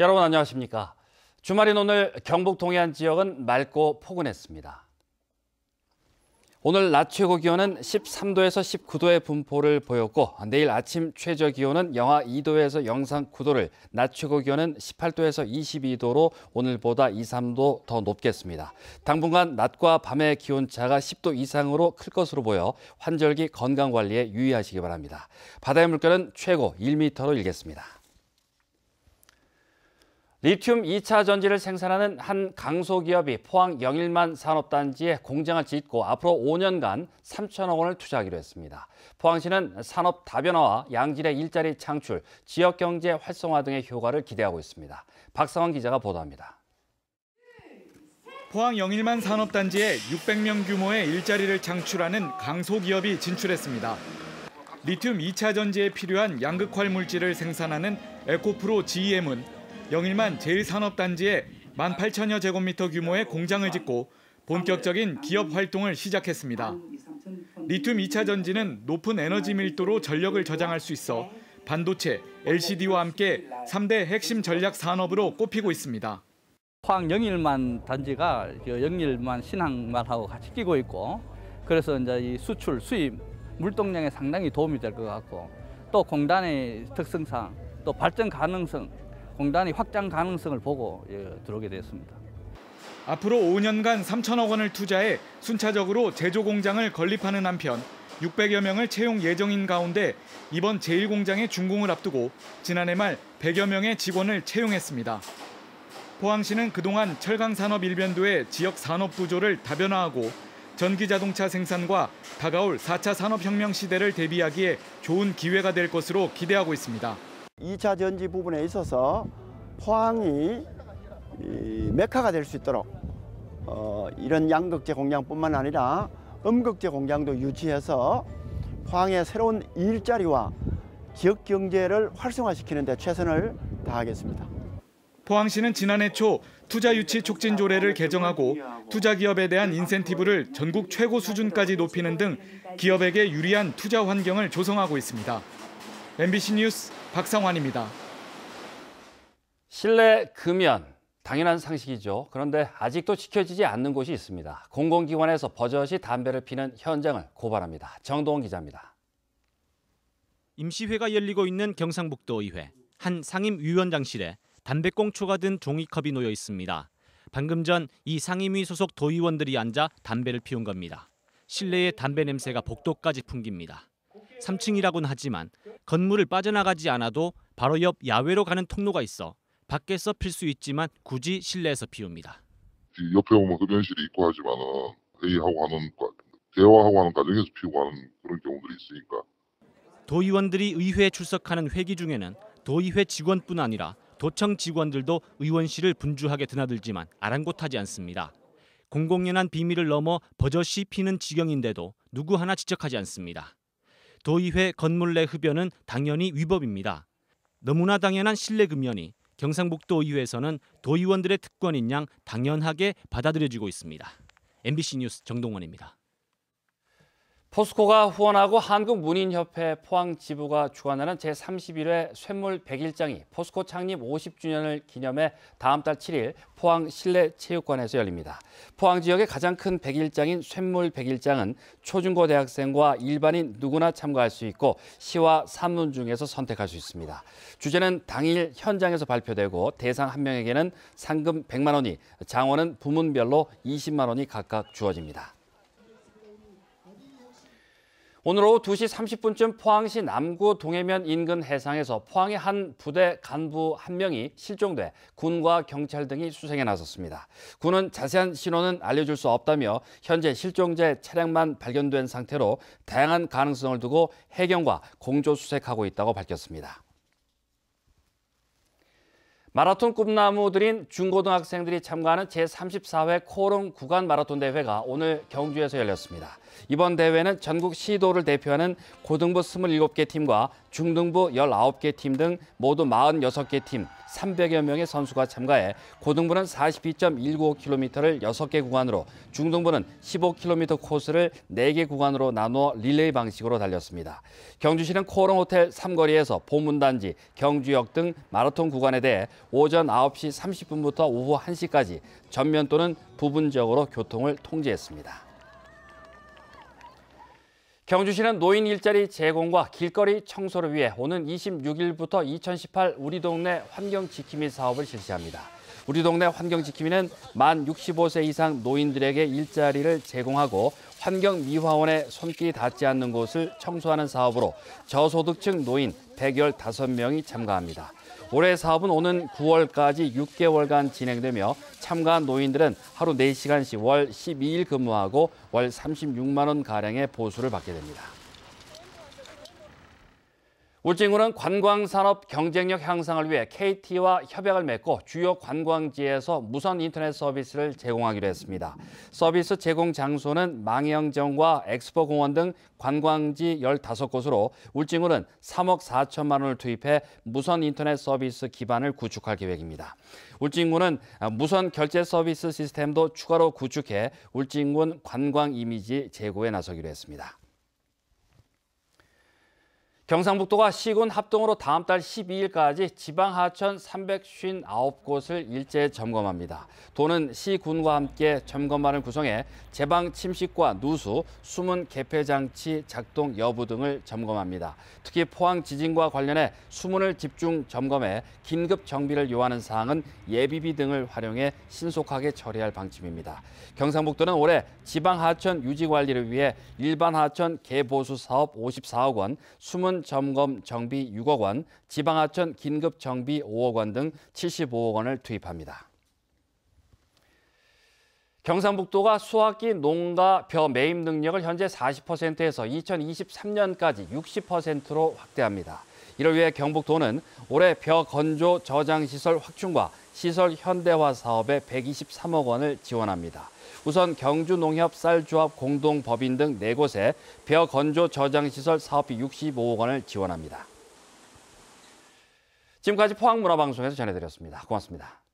여러분 안녕하십니까? 주말인 오늘 경북 동해안 지역은 맑고 포근했습니다. 오늘 낮 최고 기온은 13도에서 19도의 분포를 보였고 내일 아침 최저 기온은 영하 2도에서 영상 9도를, 낮 최고 기온은 18도에서 22도로 오늘보다 2, 3도 더 높겠습니다. 당분간 낮과 밤의 기온차가 10도 이상으로 클 것으로 보여 환절기 건강관리에 유의하시기 바랍니다. 바다의 물결은 최고 1m로 일겠습니다. 리튬 2차 전지를 생산하는 한 강소기업이 포항 영일만 산업단지에 공장을 짓고 앞으로 5년간 3천억 원을 투자하기로 했습니다. 포항시는 산업 다변화와 양질의 일자리 창출, 지역경제 활성화 등의 효과를 기대하고 있습니다. 박상원 기자가 보도합니다. 포항 영일만 산업단지에 600명 규모의 일자리를 창출하는 강소기업이 진출했습니다. 리튬 2차 전지에 필요한 양극활 물질을 생산하는 에코프로 GEM은 영일만 제1산업단지에 18,000여 제곱미터 규모의 공장을 짓고 본격적인 기업 활동을 시작했습니다. 리튬 2차 전지는 높은 에너지 밀도로 전력을 저장할 수 있어 반도체, LCD와 함께 3대 핵심 전략 산업으로 꼽히고 있습니다. 포항 영일만 단지가 영일만 신항만하고 같이 끼고 있고, 그래서 이제 이 수출, 수입, 물동량에 상당히 도움이 될 것 같고, 또 공단의 특성상 또 발전 가능성, 공단의 확장 가능성을 보고 들어오게 됐습니다. 앞으로 5년간 3천억 원을 투자해 순차적으로 제조 공장을 건립하는 한편 600여 명을 채용 예정인 가운데 이번 제1공장의 준공을 앞두고 지난해 말 100여 명의 직원을 채용했습니다. 포항시는 그동안 철강산업 일변도의 지역 산업 구조를 다변화하고 전기자동차 생산과 다가올 4차 산업혁명 시대를 대비하기에 좋은 기회가 될 것으로 기대하고 있습니다. 2차 전지 부분에 있어서 포항이 메카가 될 수 있도록 이런 양극재 공장뿐만 아니라 음극재 공장도 유치해서 포항의 새로운 일자리와 지역 경제를 활성화시키는 데 최선을 다하겠습니다. 포항시는 지난해 초 투자 유치 촉진 조례를 개정하고 투자 기업에 대한 인센티브를 전국 최고 수준까지 높이는 등 기업에게 유리한 투자 환경을 조성하고 있습니다. MBC 뉴스 박상환입니다. 실내 금연, 당연한 상식이죠. 그런데 아직도 지켜지지 않는 곳이 있습니다. 공공기관에서 버젓이 담배를 피는 현장을 고발합니다. 정동원 기자입니다. 임시회가 열리고 있는 경상북도의회. 한 상임위원장실에 담배꽁초가 든 종이컵이 놓여 있습니다. 방금 전 이 상임위 소속 도의원들이 앉아 담배를 피운 겁니다. 실내에 담배 냄새가 복도까지 풍깁니다. 3층이라고는 하지만 건물을 빠져나가지 않아도 바로 옆 야외로 가는 통로가 있어 밖에서 필 수 있지만 굳이 실내에서 피웁니다. 옆에 보면 흡연실이 있고 하지만은 회의하고 하는, 대화하고 하는 과정에서 피우고 하는 그런 경우들이 있으니까. 도의원들이 의회에 출석하는 회기 중에는 도의회 직원뿐 아니라 도청 직원들도 의원실을 분주하게 드나들지만 아랑곳하지 않습니다. 공공연한 비밀을 넘어 버젓이 피는 지경인데도 누구 하나 지적하지 않습니다. 도의회 건물 내 흡연은 당연히 위법입니다. 너무나 당연한 실내 금연이 경상북도의회에서는 도의원들의 특권인 양 당연하게 받아들여지고 있습니다. MBC 뉴스 정동원입니다. 포스코가 후원하고 한국문인협회 포항지부가 주관하는 제31회 쇳물 100일장이 포스코 창립 50주년을 기념해 다음 달 7일 포항 실내체육관에서 열립니다. 포항 지역의 가장 큰 100일장인 쇳물 100일장은 초중고 대학생과 일반인 누구나 참가할 수 있고 시와 산문 중에서 선택할 수 있습니다. 주제는 당일 현장에서 발표되고 대상 한 명에게는 상금 100만 원이, 장원은 부문별로 20만 원이 각각 주어집니다. 오늘 오후 2시 30분쯤 포항시 남구 동해면 인근 해상에서 포항의 한 부대 간부 한 명이 실종돼 군과 경찰 등이 수색에 나섰습니다. 군은 자세한 신원은 알려줄 수 없다며 현재 실종자 차량만 발견된 상태로 다양한 가능성을 두고 해경과 공조 수색하고 있다고 밝혔습니다. 마라톤 꿈나무들인 중고등학생들이 참가하는 제34회 코오롱 구간 마라톤 대회가 오늘 경주에서 열렸습니다. 이번 대회는 전국 시도를 대표하는 고등부 27개 팀과 중등부 19개 팀 등 모두 46개 팀 300여 명의 선수가 참가해 고등부는 42.195km를 6개 구간으로, 중등부는 15km 코스를 4개 구간으로 나누어 릴레이 방식으로 달렸습니다. 경주시는 코롱호텔 삼거리에서 보문단지, 경주역 등 마라톤 구간에 대해 오전 9시 30분부터 오후 1시까지 전면 또는 부분적으로 교통을 통제했습니다. 경주시는 노인 일자리 제공과 길거리 청소를 위해 오는 26일부터 2018 우리 동네 환경지킴이 사업을 실시합니다. 우리 동네 환경지킴이는 만 65세 이상 노인들에게 일자리를 제공하고 환경미화원의 손길이 닿지 않는 곳을 청소하는 사업으로 저소득층 노인 115명이 참가합니다. 올해 사업은 오는 9월까지 6개월간 진행되며 참가한 노인들은 하루 4시간씩 월 12일 근무하고 월 36만 원가량의 보수를 받게 됩니다. 울진군은 관광산업 경쟁력 향상을 위해 KT와 협약을 맺고 주요 관광지에서 무선 인터넷 서비스를 제공하기로 했습니다. 서비스 제공 장소는 망영정과 엑스포공원 등 관광지 15곳으로 울진군은 3억 4천만 원을 투입해 무선 인터넷 서비스 기반을 구축할 계획입니다. 울진군은 무선 결제 서비스 시스템도 추가로 구축해 울진군 관광 이미지 제고에 나서기로 했습니다. 경상북도가 시군 합동으로 다음 달 12일까지 지방하천 359곳을 일제 점검합니다. 도는 시군과 함께 점검반을 구성해 제방 침식과 누수, 수문 개폐 장치 작동 여부 등을 점검합니다. 특히 포항 지진과 관련해 수문을 집중 점검해 긴급 정비를 요하는 사항은 예비비 등을 활용해 신속하게 처리할 방침입니다. 경상북도는 올해 지방하천 유지 관리를 위해 일반 하천 개보수 사업 54억 원, 수문 점검 정비 6억 원, 지방하천 긴급 정비 5억 원 등 75억 원을 투입합니다. 경상북도가 수확기 농가 벼 매입 능력을 현재 40%에서 2023년까지 60%로 확대합니다. 이를 위해 경북도는 올해 벼 건조 저장 시설 확충과 시설 현대화 사업에 123억 원을 지원합니다. 우선 경주농협 쌀조합 공동법인 등 4곳에 벼 건조 저장 시설 사업비 65억 원을 지원합니다. 지금까지 포항문화방송에서 전해드렸습니다. 고맙습니다.